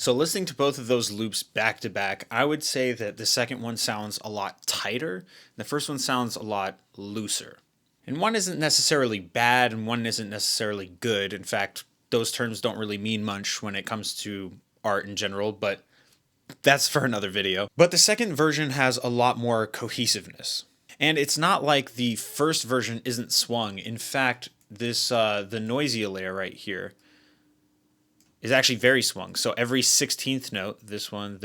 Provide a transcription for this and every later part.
So listening to both of those loops back to back, I would say that the second one sounds a lot tighter. The first one sounds a lot looser. And one isn't necessarily bad and one isn't necessarily good. In fact, those terms don't really mean much when it comes to art in general, but that's for another video. But the second version has a lot more cohesiveness. And it's not like the first version isn't swung. In fact, this the noisia layer right here is actually very swung. So every 16th note, this one,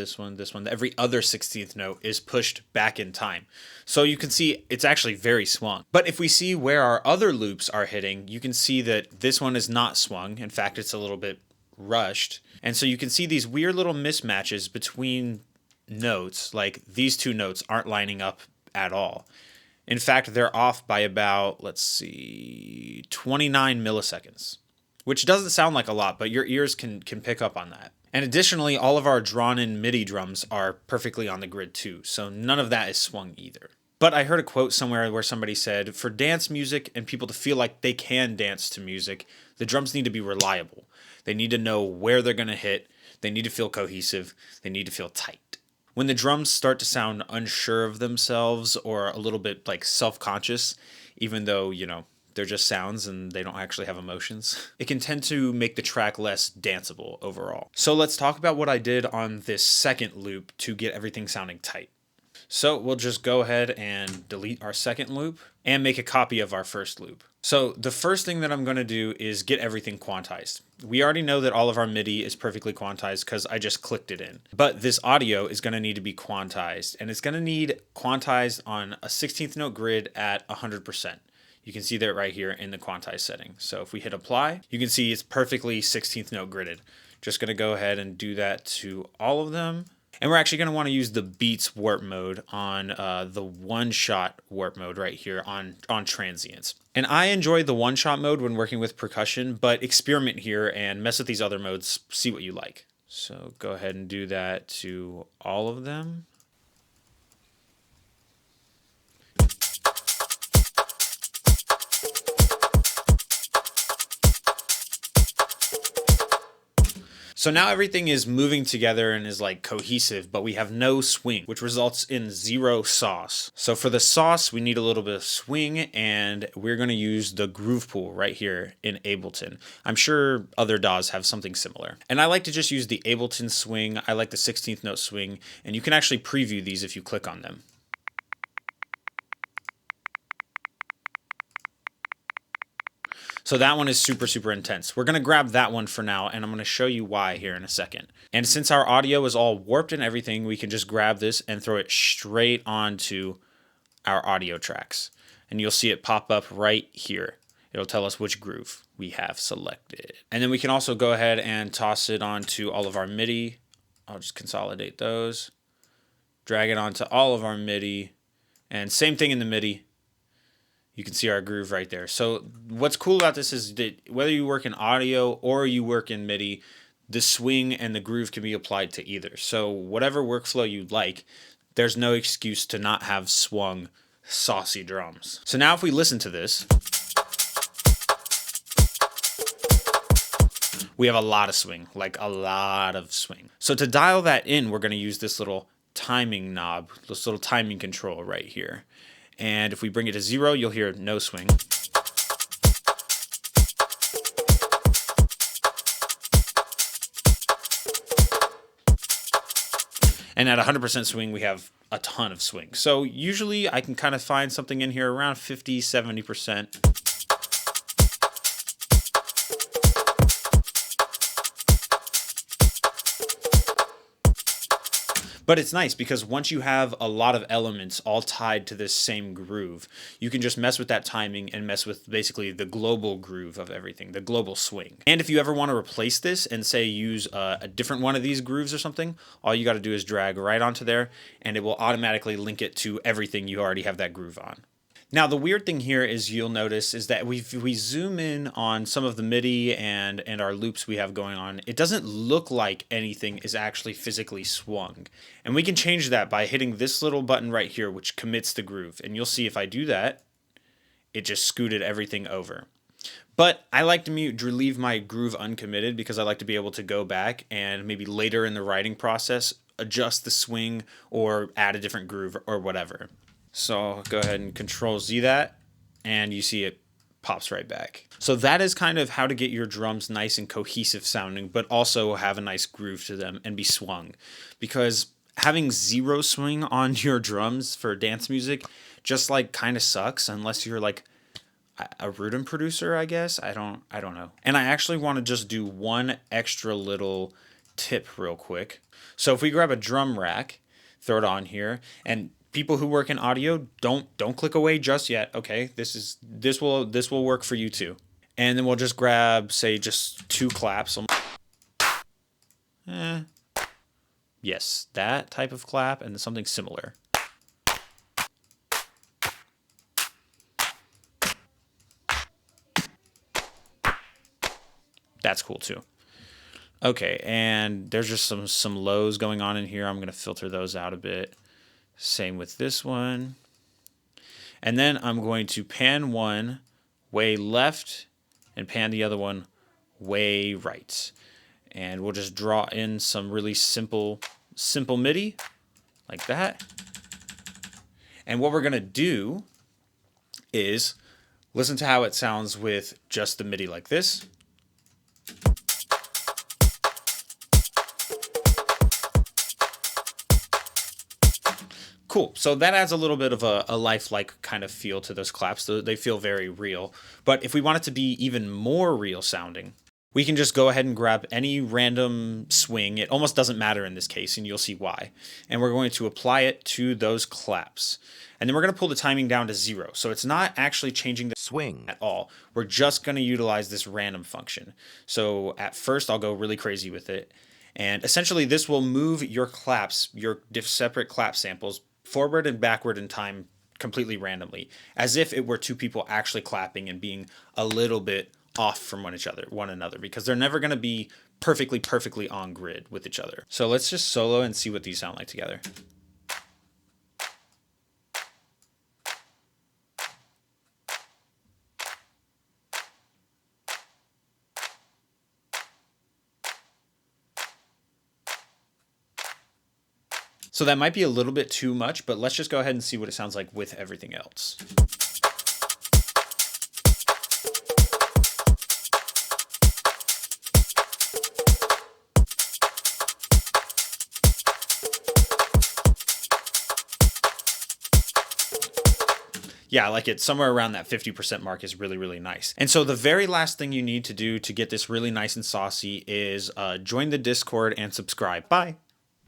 every other 16th note is pushed back in time. So you can see it's actually very swung. But if we see where our other loops are hitting, you can see that this one is not swung. In fact, it's a little bit rushed. And so you can see these weird little mismatches between notes, like these two notes aren't lining up at all. In fact, they're off by about, let's see, 29 milliseconds. Which doesn't sound like a lot, but your ears can pick up on that. And additionally, all of our drawn-in MIDI drums are perfectly on the grid too, so none of that is swung either. But I heard a quote somewhere where somebody said, for dance music and people to feel like they can dance to music, the drums need to be reliable. They need to know where they're going to hit, they need to feel cohesive, they need to feel tight. When the drums start to sound unsure of themselves or a little bit like self-conscious, even though, they're just sounds and they don't actually have emotions, it can tend to make the track less danceable overall. So let's talk about what I did on this second loop to get everything sounding tight. So we'll just go ahead and delete our second loop and make a copy of our first loop. So the first thing that I'm going to do is get everything quantized. We already know that all of our MIDI is perfectly quantized because I just clicked it in. But this audio is going to need to be quantized, and it's going to need quantized on a 16th note grid at 100%. You can see that right here in the quantize setting. So if we hit apply, you can see it's perfectly 16th note gridded. Just going to go ahead and do that to all of them. And we're actually going to want to use the beats warp mode on the one-shot warp mode right here on transients. And I enjoy the one-shot mode when working with percussion, but experiment here and mess with these other modes, see what you like. So go ahead and do that to all of them. So now everything is moving together and is like cohesive, but we have no swing, which results in zero sauce. So for the sauce, we need a little bit of swing, and we're going to use the groove pool right here in Ableton. I'm sure other DAWs have something similar. And I like to just use the Ableton swing. I like the 16th note swing, and you can actually preview these if you click on them. So that one is super, super intense. We're going to grab that one for now, and I'm going to show you why here in a second. And since our audio is all warped and everything, we can just grab this and throw it straight onto our audio tracks. And you'll see it pop up right here. It'll tell us which groove we have selected. And then we can also go ahead and toss it onto all of our MIDI. I'll just consolidate those. Drag it onto all of our MIDI. And same thing in the MIDI. You can see our groove right there. So what's cool about this is that whether you work in audio or you work in MIDI, the swing and the groove can be applied to either. So whatever workflow you like, there's no excuse to not have swung, saucy drums. So now if we listen to this, we have a lot of swing, like a lot of swing. So to dial that in, we're going to use this little timing knob, this little timing control right here. And if we bring it to 0, you'll hear no swing. And at 100% swing, we have a ton of swing. So usually I can kind of find something in here around 50, 70%. But it's nice because once you have a lot of elements all tied to this same groove, you can just mess with that timing and mess with basically the global groove of everything, the global swing. And if you ever want to replace this and say use a different one of these grooves or something, all you got to do is drag right onto there and it will automatically link it to everything you already have that groove on. Now, the weird thing here is you'll notice is that we zoom in on some of the MIDI and our loops we have going on, it doesn't look like anything is actually physically swung. And we can change that by hitting this little button right here, which commits the groove. And you'll see if I do that, it just scooted everything over. But I like to leave my groove uncommitted because I like to be able to go back and maybe later in the writing process adjust the swing or add a different groove or whatever. So I'll go ahead and Control Z that, and you see it pops right back. So that is kind of how to get your drums nice and cohesive sounding, but also have a nice groove to them and be swung. Because having zero swing on your drums for dance music just like kind of sucks unless you're like a rhythm producer, I guess. I don't know. And I actually want to just do one extra little tip real quick. So if we grab a drum rack, throw it on here, and people who work in audio, don't click away just yet. Okay, this will work for you too. And then we'll just grab, say, just 2 claps. Yes, that type of clap and something similar. That's cool too. Okay, and there's just some lows going on in here. I'm going to filter those out a bit. Same with this one. And then I'm going to pan one way left and pan the other one way right. And we'll just draw in some really simple MIDI like that. And what we're going to do is listen to how it sounds with just the MIDI like this. Cool. So that adds a little bit of a lifelike kind of feel to those claps. They feel very real. But if we want it to be even more real sounding, we can just go ahead and grab any random swing. It almost doesn't matter in this case, and you'll see why. And we're going to apply it to those claps. And then we're going to pull the timing down to 0. So it's not actually changing the swing at all. We're just going to utilize this random function. So at first, I'll go really crazy with it. And essentially, this will move your claps, your separate clap samples, forward and backward in time completely randomly, as if it were 2 people actually clapping and being a little bit off from one another, because they're never going to be perfectly on grid with each other. So let's just solo and see what these sound like together. So that might be a little bit too much, but let's just go ahead and see what it sounds like with everything else. Yeah, I like it. Somewhere around that 50% mark is really, really nice. And so the very last thing you need to do to get this really nice and saucy is join the Discord and subscribe. Bye.